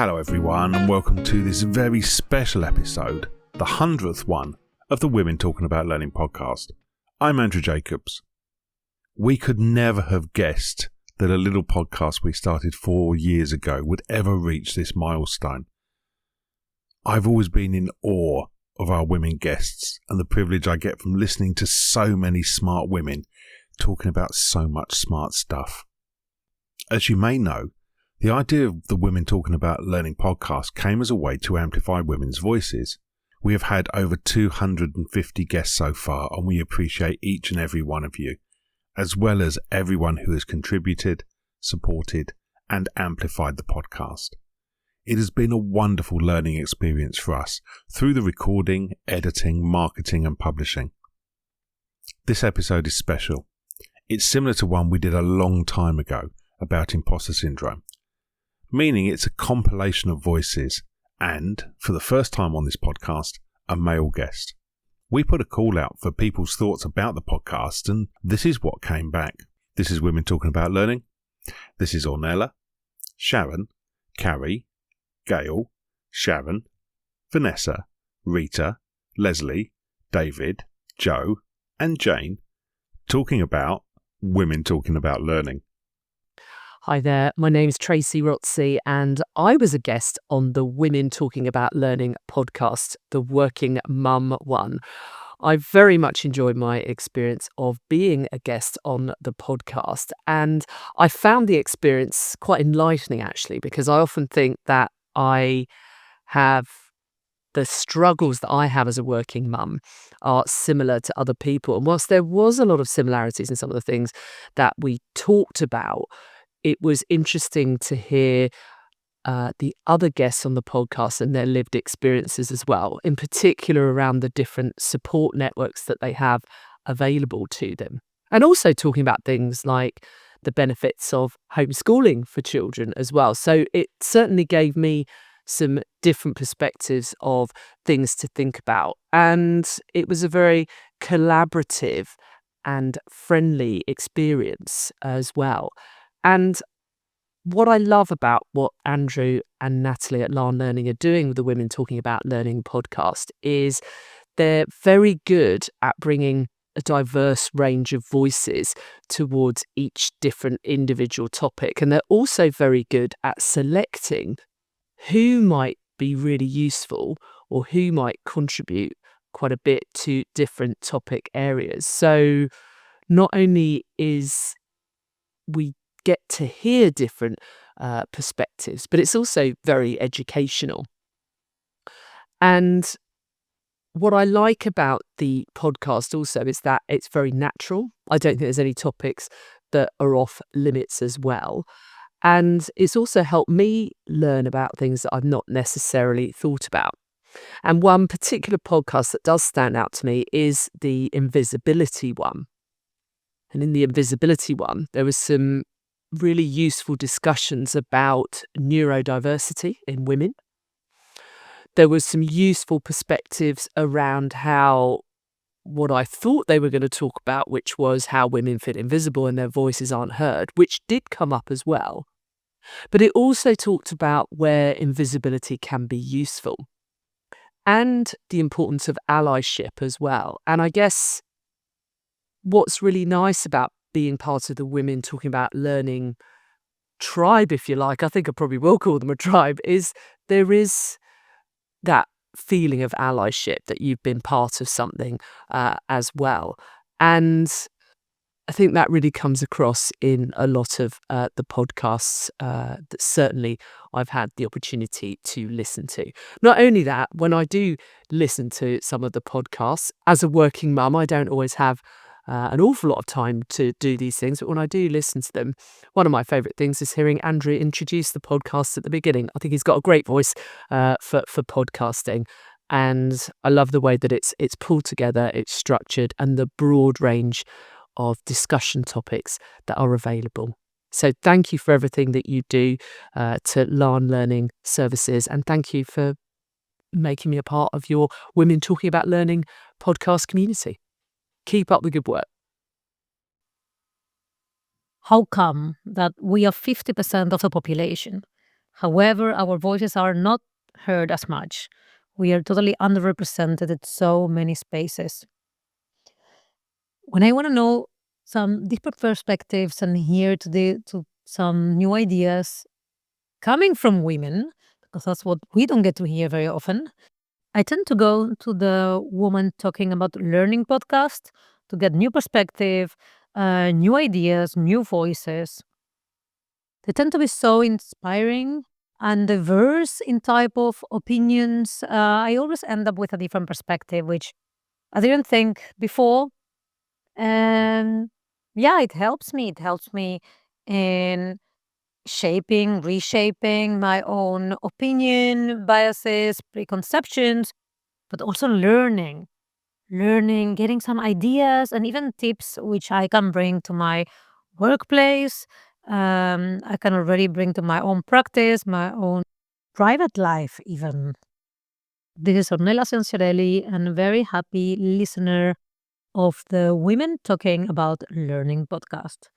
Hello everyone and welcome to this very special episode, the 100th one of the Women Talking About Learning podcast. I'm Andrew Jacobs. We could never have guessed that a little podcast we started 4 years ago would ever reach this milestone. I've always been in awe of our women guests and the privilege I get from listening to so many smart women talking about so much smart stuff. As you may know, the idea of the Women Talking About Learning podcast came as a way to amplify women's voices. We have had over 250 guests so far, and we appreciate each and every one of you, as well as everyone who has contributed, supported, and amplified the podcast. It has been a wonderful learning experience for us through the recording, editing, marketing, and publishing. This episode is special. It's similar to one we did a long time ago about imposter syndrome, meaning it's a compilation of voices and, for the first time on this podcast, a male guest. We put a call out for people's thoughts about the podcast, and this is what came back. This is Women Talking About Learning. This is Ornella, Sharon, Carrie, Gail, Sharon, Vanessa, Rita, Leslie, David, Joe, and Jane talking about Women Talking About Learning. Hi there, my name is Tracy Rotzi and I was a guest on the Women Talking About Learning podcast, the Working Mum one. I very much enjoyed my experience of being a guest on the podcast, and I found the experience quite enlightening actually, because I often think that I have the struggles that I have as a working mum are similar to other people. And whilst there was a lot of similarities in some of the things that we talked about, it was interesting to hear the other guests on the podcast and their lived experiences as well, in particular around the different support networks that they have available to them. And also talking about things like the benefits of homeschooling for children as well. So it certainly gave me some different perspectives of things to think about. And it was a very collaborative and friendly experience as well. And what I love about what Andrew and Natalie at Learn Learning are doing with the Women Talking About Learning podcast is they're very good at bringing a diverse range of voices towards each different individual topic. And they're also very good at selecting who might be really useful or who might contribute quite a bit to different topic areas. So not only is we get to hear different perspectives, but it's also very educational. And what I like about the podcast also is that it's very natural. I don't think there's any topics that are off limits as well. And it's also helped me learn about things that I've not necessarily thought about. And one particular podcast that does stand out to me is the invisibility one. And in the invisibility one, there was some really useful discussions about neurodiversity in women. There was some useful perspectives around how what I thought they were going to talk about, which was how women feel invisible and their voices aren't heard, which did come up as well. But it also talked about where invisibility can be useful and the importance of allyship as well. And I guess what's really nice about being part of the Women Talking About Learning tribe, if you like, I think I probably will call them a tribe, is there is that feeling of allyship that you've been part of something as well. And I think that really comes across in a lot of the podcasts that certainly I've had the opportunity to listen to. Not only that, when I do listen to some of the podcasts, as a working mum, I don't always have an awful lot of time to do these things, but when I do listen to them, one of my favourite things is hearing Andrew introduce the podcast at the beginning. I think he's got a great voice for podcasting, and I love the way that it's pulled together, it's structured, and the broad range of discussion topics that are available. So thank you for everything that you do to Learn Learning services, and thank you for making me a part of your Women Talking About Learning podcast community. Keep up the good work. How come that we are 50% of the population, However, our voices are not heard as much. We are totally underrepresented in so many spaces. When I want to know some different perspectives and hear to some new ideas coming from women, because that's what we don't get to hear very often, I tend to go to the Woman Talking About Learning podcast to get new perspective, new ideas, new voices. They tend to be so inspiring and diverse in type of opinions. I always end up with a different perspective, which I didn't think before. And yeah, it helps me. It helps me in reshaping my own opinion, biases, preconceptions, but also learning, getting some ideas and even tips which I can bring to my workplace. I can already bring to my own practice, my own private life, even. This is Ornella Cianciarelli, and a very happy listener of the Women Talking About Learning podcast.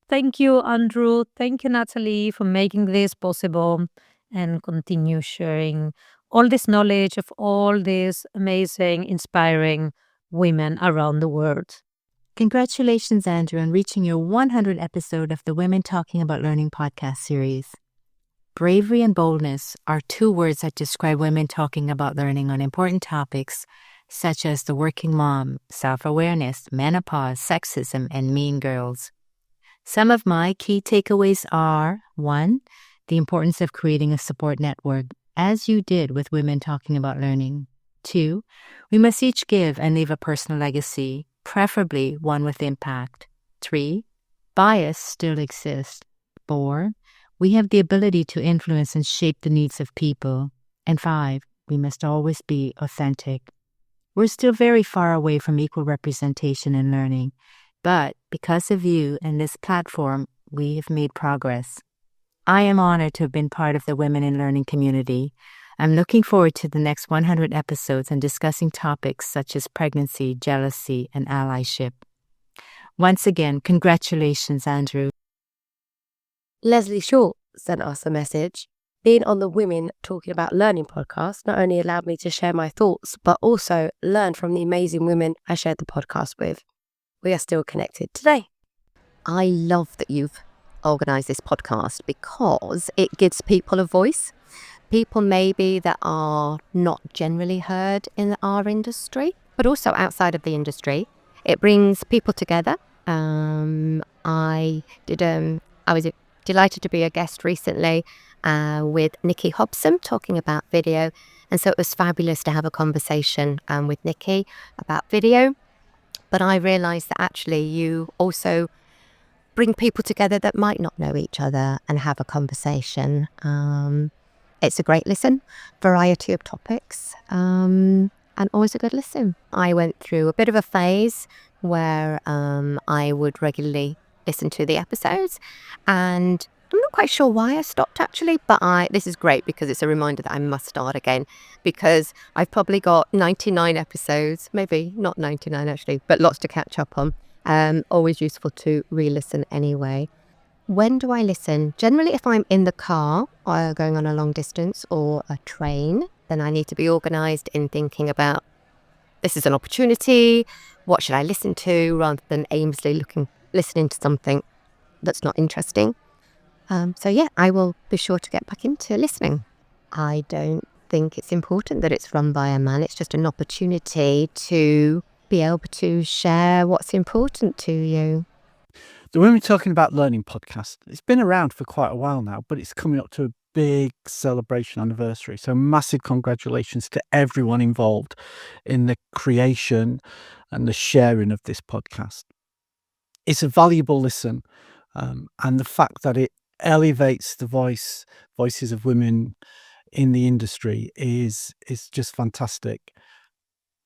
Thank you, Andrew. Thank you, Natalie, for making this possible and continue sharing all this knowledge of all these amazing, inspiring women around the world. Congratulations, Andrew, on reaching your 100th episode of the Women Talking About Learning podcast series. Bravery and boldness are two words that describe women talking about learning on important topics such as the working mom, self-awareness, menopause, sexism, and mean girls. Some of my key takeaways are: 1, the importance of creating a support network, as you did with Women Talking About Learning. 2, we must each give and leave a personal legacy, preferably one with impact. 3, bias still exists. 4, we have the ability to influence and shape the needs of people. And 5, we must always be authentic. We're still very far away from equal representation in learning, but because of you and this platform, we have made progress. I am honored to have been part of the Women in Learning community. I'm looking forward to the next 100 episodes and discussing topics such as pregnancy, jealousy, and allyship. Once again, congratulations, Andrew. Leslie Short sent us a message. Being on the Women Talking About Learning podcast not only allowed me to share my thoughts, but also learn from the amazing women I shared the podcast with. We are still connected today. I love that you've organised this podcast because it gives people a voice. People maybe that are not generally heard in our industry, but also outside of the industry. It brings people together. I was delighted to be a guest recently with Nikki Hobson talking about video. And so it was fabulous to have a conversation with Nikki about video. But I realised that actually you also bring people together that might not know each other and have a conversation. It's a great listen, variety of topics, and always a good listen. I went through a bit of a phase where I would regularly listen to the episodes, and I'm not quite sure why I stopped actually, but this is great because it's a reminder that I must start again, because I've probably got 99 episodes, maybe not 99 actually, but lots to catch up on. Always useful to re-listen anyway. When do I listen? Generally, if I'm in the car or going on a long distance or a train, then I need to be organised in thinking about, this is an opportunity, what should I listen to, rather than aimlessly listening to something that's not interesting. So yeah, I will be sure to get back into listening. I don't think it's important that it's run by a man. It's just an opportunity to be able to share what's important to you. The Women Talking About Learning podcast, it's been around for quite a while now, but it's coming up to a big celebration anniversary. So massive congratulations to everyone involved in the creation and the sharing of this podcast. It's a valuable listen, and the fact that it elevates the voices of women in the industry is just fantastic.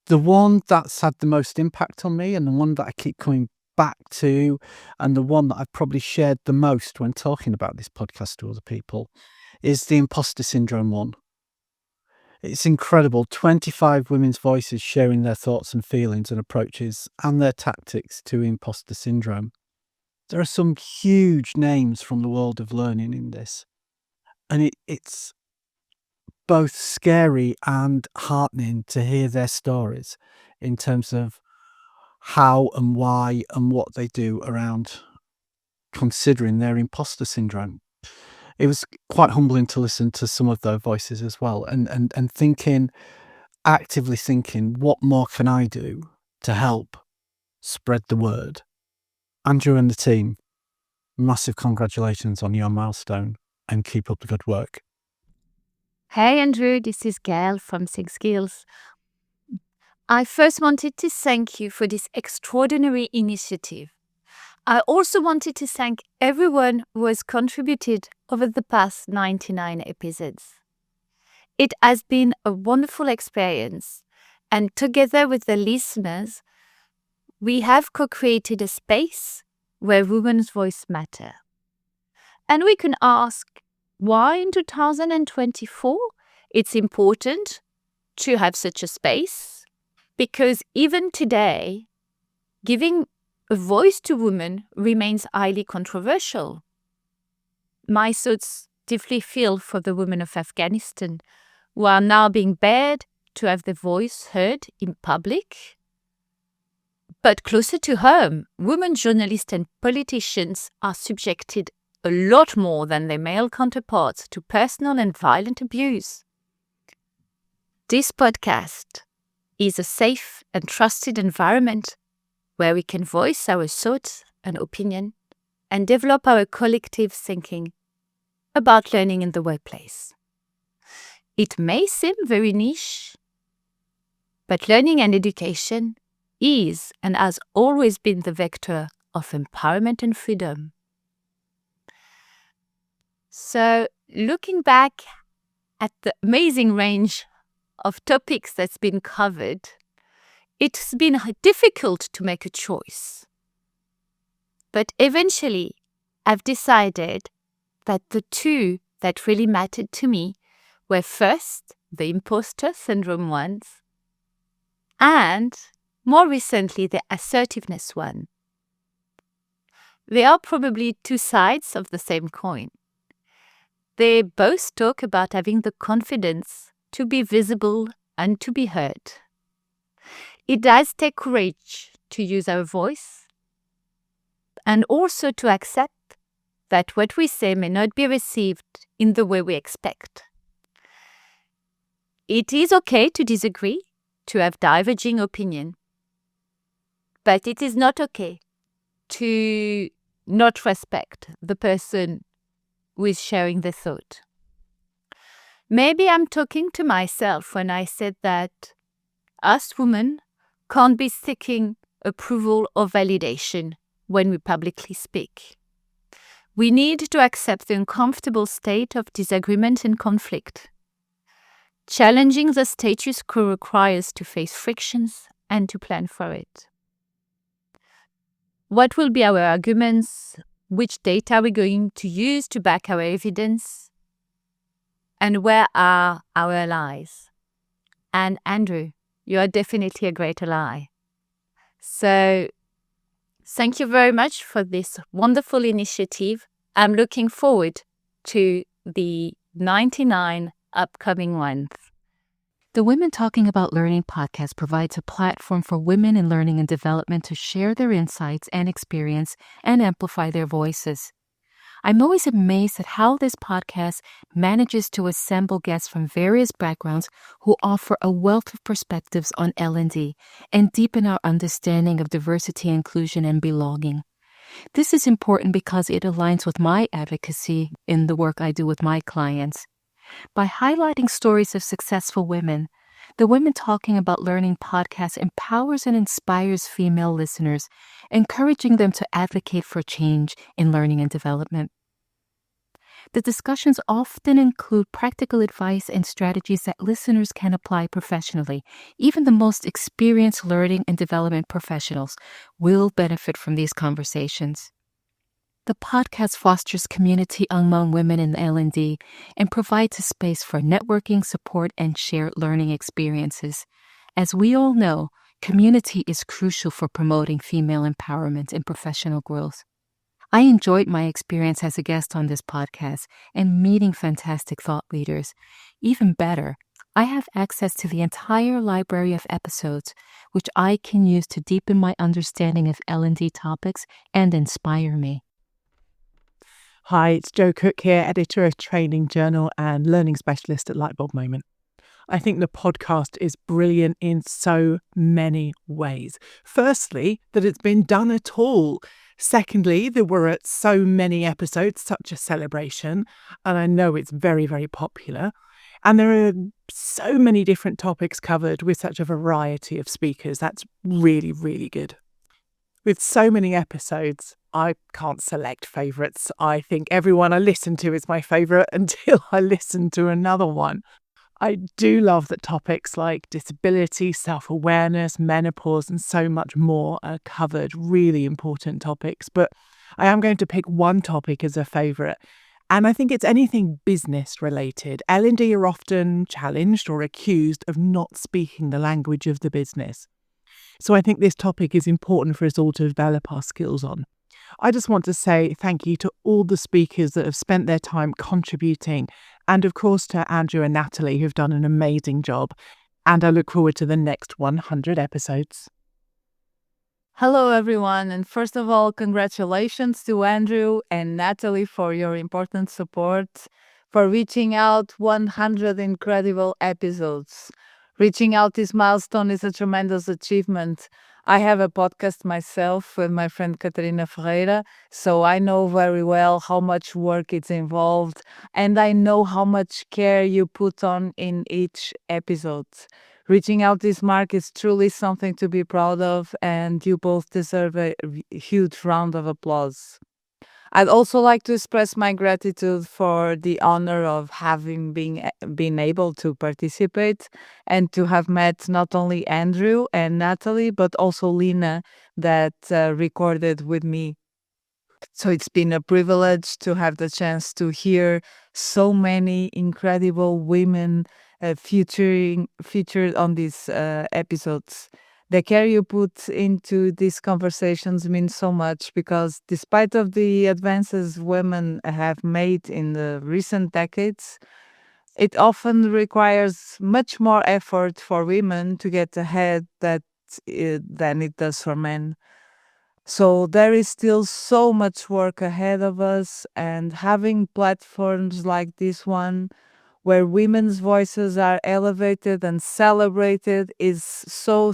The one that's had the most impact on me, and the one that I keep coming back to, and the one that I've probably shared the most when talking about this podcast to other people, is the imposter syndrome one. It's incredible. 25 women's voices sharing their thoughts and feelings and approaches and their tactics to imposter syndrome. There are some huge names from the world of learning in this. And it's both scary and heartening to hear their stories in terms of how and why and what they do around considering their imposter syndrome. It was quite humbling to listen to some of their voices as well, and actively thinking, what more can I do to help spread the word? Andrew and the team, massive congratulations on your milestone, and keep up the good work. Hey Andrew, this is Gail from Six Skills. I first wanted to thank you for this extraordinary initiative. I also wanted to thank everyone who has contributed over the past 99 episodes. It has been a wonderful experience, and together with the listeners, we have co-created a space where women's voice matter. And we can ask, why in 2024 it's important to have such a space? Because even today, giving a voice to women remains highly controversial. My thoughts deeply feel for the women of Afghanistan who are now being barred to have their voice heard in public. But closer to home, women journalists and politicians are subjected a lot more than their male counterparts to personal and violent abuse. This podcast is a safe and trusted environment where we can voice our thoughts and opinion and develop our collective thinking about learning in the workplace. It may seem very niche, but learning and education is and has always been the vector of empowerment and freedom. So, looking back at the amazing range of topics that's been covered, it's been difficult to make a choice. But eventually, I've decided that the two that really mattered to me were first the imposter syndrome ones, and more recently the assertiveness one. They are probably two sides of the same coin. They both talk about having the confidence to be visible and to be heard. It does take courage to use our voice and also to accept that what we say may not be received in the way we expect. It is okay to disagree, to have diverging opinion, but it is not okay to not respect the person who is sharing the thought. Maybe I'm talking to myself when I said that us women can't be seeking approval or validation when we publicly speak. We need to accept the uncomfortable state of disagreement and conflict. Challenging the status quo requires to face frictions and to plan for it. What will be our arguments? Which data are we going to use to back our evidence? And where are our allies? And Andrew, you are definitely a great ally. So thank you very much for this wonderful initiative. I'm looking forward to the 99 upcoming ones. The Women Talking About Learning podcast provides a platform for women in learning and development to share their insights and experience and amplify their voices. I'm always amazed at how this podcast manages to assemble guests from various backgrounds who offer a wealth of perspectives on L&D and deepen our understanding of diversity, inclusion, and belonging. This is important because it aligns with my advocacy in the work I do with my clients. By highlighting stories of successful women, the Women Talking About Learning podcast empowers and inspires female listeners, encouraging them to advocate for change in learning and development. The discussions often include practical advice and strategies that listeners can apply professionally. Even the most experienced learning and development professionals will benefit from these conversations. The podcast fosters community among women in L&D and provides a space for networking, support, and shared learning experiences. As we all know, community is crucial for promoting female empowerment and professional growth. I enjoyed my experience as a guest on this podcast and meeting fantastic thought leaders. Even better, I have access to the entire library of episodes, which I can use to deepen my understanding of L&D topics and inspire me. Hi, it's Jo Cook here, editor of Training Journal and learning specialist at Lightbulb Moment. I think the podcast is brilliant in so many ways. Firstly, that it's been done at all. Secondly, that we're at so many episodes, such a celebration, and I know it's very, very popular. And there are so many different topics covered with such a variety of speakers. That's really, really good. With so many episodes, I can't select favourites. I think everyone I listen to is my favourite until I listen to another one. I do love that topics like disability, self-awareness, menopause, and so much more are covered, really important topics. But I am going to pick one topic as a favourite, and I think it's anything business related. L&D are often challenged or accused of not speaking the language of the business. So I think this topic is important for us all to develop our skills on. I just want to say thank you to all the speakers that have spent their time contributing, and of course to Andrew and Natalie, who've done an amazing job. And I look forward to the next 100 episodes. Hello, everyone. And first of all, congratulations to Andrew and Natalie for your important support, for reaching out 100 incredible episodes. Reaching out this milestone is a tremendous achievement. I have a podcast myself with my friend Catarina Ferreira, so I know very well how much work it's involved, and I know how much care you put on in each episode. Reaching out this mark is truly something to be proud of, and you both deserve a huge round of applause. I'd also like to express my gratitude for the honor of having been able to participate and to have met not only Andrew and Natalie, but also Lina that recorded with me. So it's been a privilege to have the chance to hear so many incredible women featured on these episodes. The care you put into these conversations means so much because despite of the advances women have made in the recent decades, it often requires much more effort for women to get ahead than it does for men. So there is still so much work ahead of us, and having platforms like this one where women's voices are elevated and celebrated is so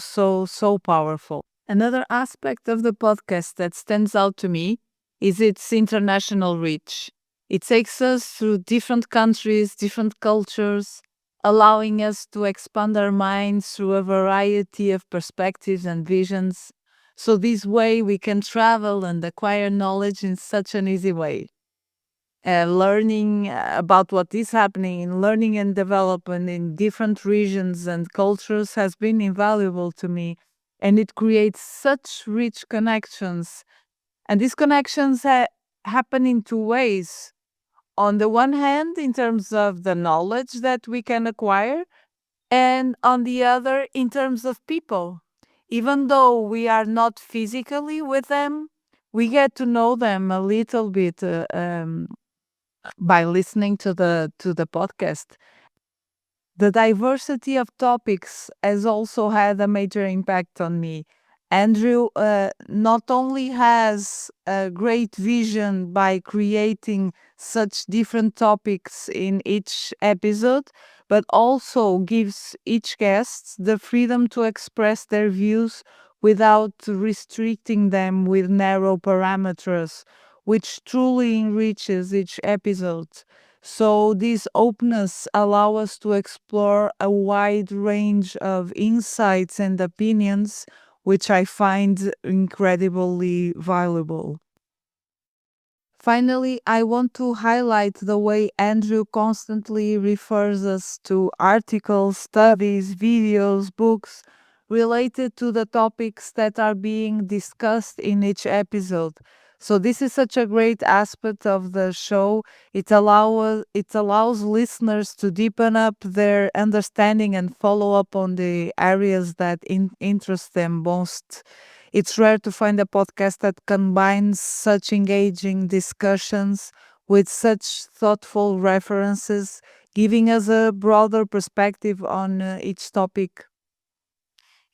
powerful. Another aspect of the podcast that stands out to me is its international reach. It takes us through different countries, different cultures, allowing us to expand our minds through a variety of perspectives and visions. So this way we can travel and acquire knowledge in such an easy way. Learning about what is happening in learning and development in different regions and cultures has been invaluable to me, and it creates such rich connections. And these connections happen in two ways. On the one hand, in terms of the knowledge that we can acquire, and on the other, in terms of people. Even though we are not physically with them, we get to know them a little bit by listening to the podcast. The diversity of topics has also had a major impact on me. Andrew not only has a great vision by creating such different topics in each episode, but also gives each guest the freedom to express their views without restricting them with narrow parameters, which truly enriches each episode. So this openness allows us to explore a wide range of insights and opinions, which I find incredibly valuable. Finally, I want to highlight the way Andrew constantly refers us to articles, studies, videos, books related to the topics that are being discussed in each episode. So this is such a great aspect of the show. It allows listeners to deepen up their understanding and follow up on the areas that interest them most. It's rare to find a podcast that combines such engaging discussions with such thoughtful references, giving us a broader perspective on each topic.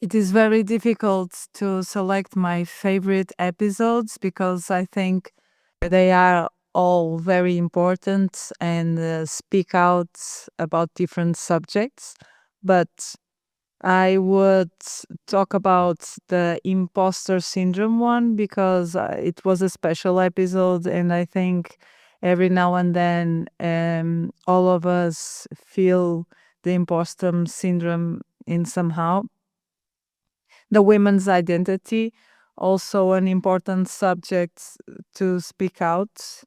It is very difficult to select my favorite episodes because I think they are all very important and speak out about different subjects. But I would talk about the imposter syndrome one because it was a special episode, and I think every now and then all of us feel the imposter syndrome in somehow. The women's identity, also an important subject to speak out.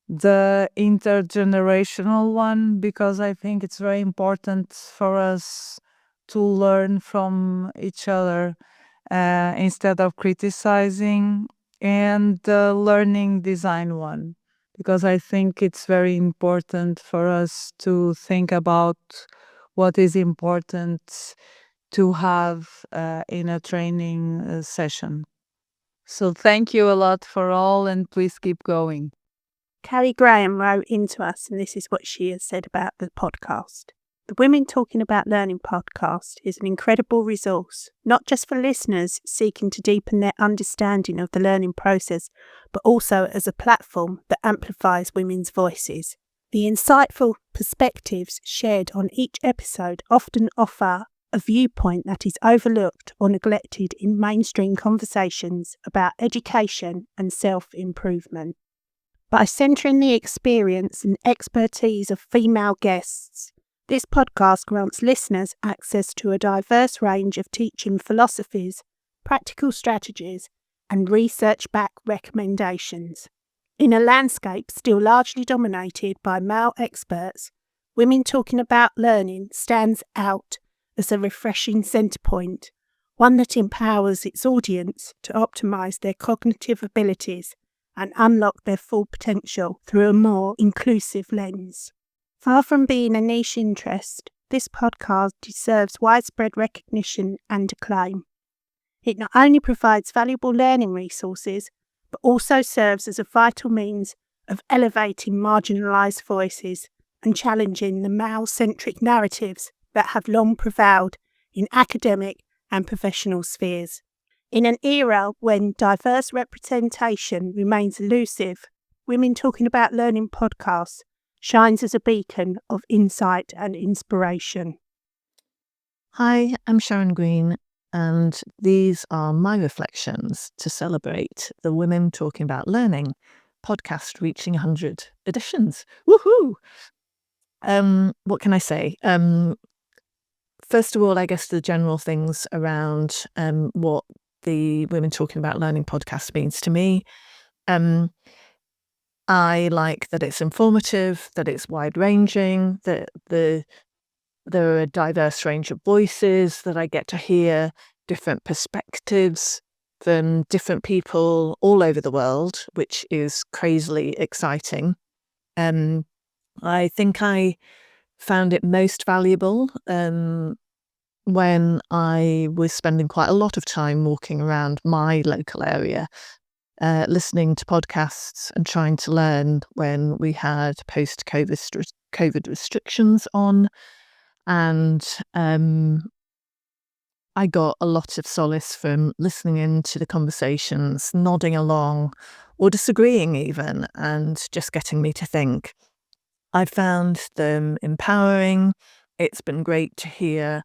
The intergenerational one, because I think it's very important for us to learn from each other instead of criticizing. And the learning design one, because I think it's very important for us to think about what is important to have in a training session. So thank you a lot for all, and please keep going. Callie Graham wrote into us, and this is what she has said about the podcast. The Women Talking About Learning podcast is an incredible resource, not just for listeners seeking to deepen their understanding of the learning process, but also as a platform that amplifies women's voices. The insightful perspectives shared on each episode often offer a viewpoint that is overlooked or neglected in mainstream conversations about education and self-improvement. By centering the experience and expertise of female guests, this podcast grants listeners access to a diverse range of teaching philosophies, practical strategies, and research-backed recommendations. In a landscape still largely dominated by male experts, Women Talking About Learning stands out as a refreshing centre point, one that empowers its audience to optimise their cognitive abilities and unlock their full potential through a more inclusive lens. Far from being a niche interest, this podcast deserves widespread recognition and acclaim. It not only provides valuable learning resources, but also serves as a vital means of elevating marginalised voices and challenging the male-centric narratives that have long prevailed in academic and professional spheres. In an era when diverse representation remains elusive, Women Talking About Learning podcast shines as a beacon of insight and inspiration. Hi, I'm Sharon Green, and these are my reflections to celebrate the Women Talking About Learning podcast reaching 100 editions. Woohoo! What can I say? First of all, I guess the general things around what the Women Talking About Learning podcast means to me. I like that it's informative, that it's wide-ranging, that there are a diverse range of voices, that I get to hear different perspectives from different people all over the world, which is crazily exciting. I think I found it most valuable when I was spending quite a lot of time walking around my local area, listening to podcasts and trying to learn when we had post-COVID restrictions on. And I got a lot of solace from listening into the conversations, nodding along, or disagreeing even, and just getting me to think. I found them empowering. It's been great to hear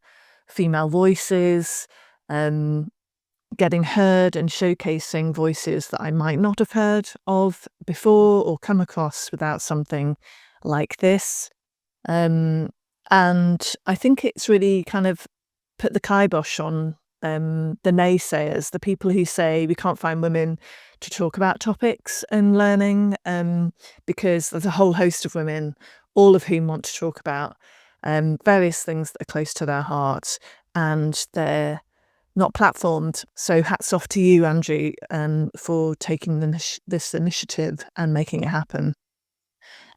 female voices, getting heard and showcasing voices that I might not have heard of before or come across without something like this. And I think it's really kind of put the kibosh on the naysayers, the people who say we can't find women to talk about topics and learning, because there's a whole host of women, all of whom want to talk about various things that are close to their hearts, and they're not platformed. So hats off to you, Andrew, for taking this initiative and making it happen.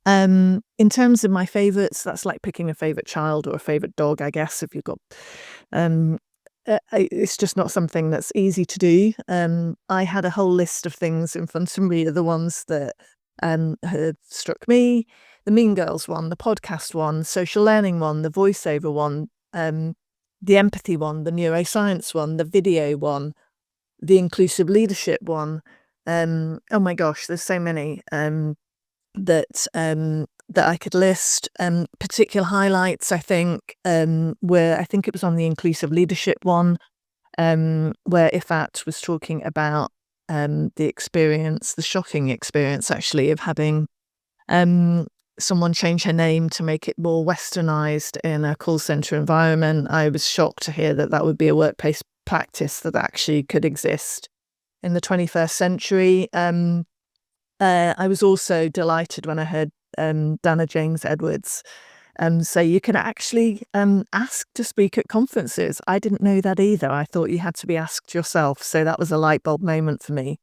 In terms of my favourites, that's like picking a favourite child or a favourite dog, I guess, if you've got it's just not something that's easy to do. I had a whole list of things in front of me, the ones that had struck me: the Mean Girls one, the podcast one, social learning one, the voiceover one, the empathy one, the neuroscience one, the video one, the inclusive leadership one. Oh my gosh, there's so many that I could list. Particular highlights, I think, where I think it was on the inclusive leadership one, where Ifat was talking about the shocking experience actually of having someone change her name to make it more westernized in a call center environment. I was shocked to hear that would be a workplace practice that actually could exist in the 21st century. I was also delighted when I heard Dana James Edwards say you can actually ask to speak at conferences. I didn't know that either. I thought you had to be asked yourself. So that was a light bulb moment for me.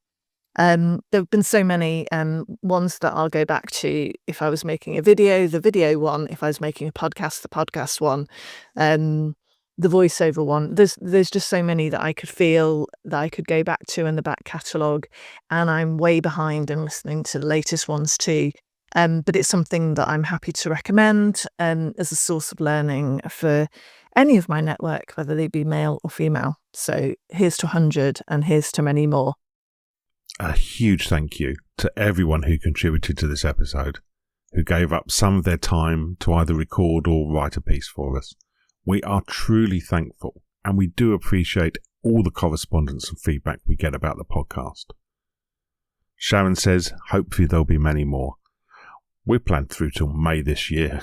There have been so many ones that I'll go back to. If I was making a video, the video one. If I was making a podcast, the podcast one. The voiceover one. There's just so many that I could feel that I could go back to in the back catalogue, and I'm way behind in listening to the latest ones too. But it's something that I'm happy to recommend as a source of learning for any of my network, whether they be male or female. So here's to 100, and here's to many more. A huge thank you to everyone who contributed to this episode, who gave up some of their time to either record or write a piece for us. We are truly thankful, and we do appreciate all the correspondence and feedback we get about the podcast. Sharon says, hopefully there'll be many more. We're planned through till May this year.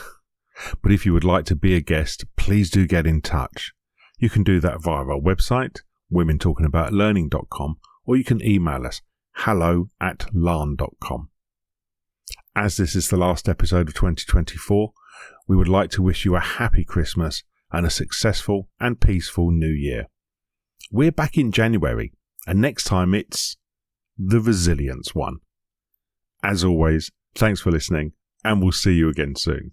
But if you would like to be a guest, please do get in touch. You can do that via our website, womentalkingaboutlearning.com, or you can email us, hello@larn.com. As this is the last episode of 2024, we would like to wish you a happy Christmas and a successful and peaceful New Year. We're back in January, and next time it's the resilience one. As always, thanks for listening, and we'll see you again soon.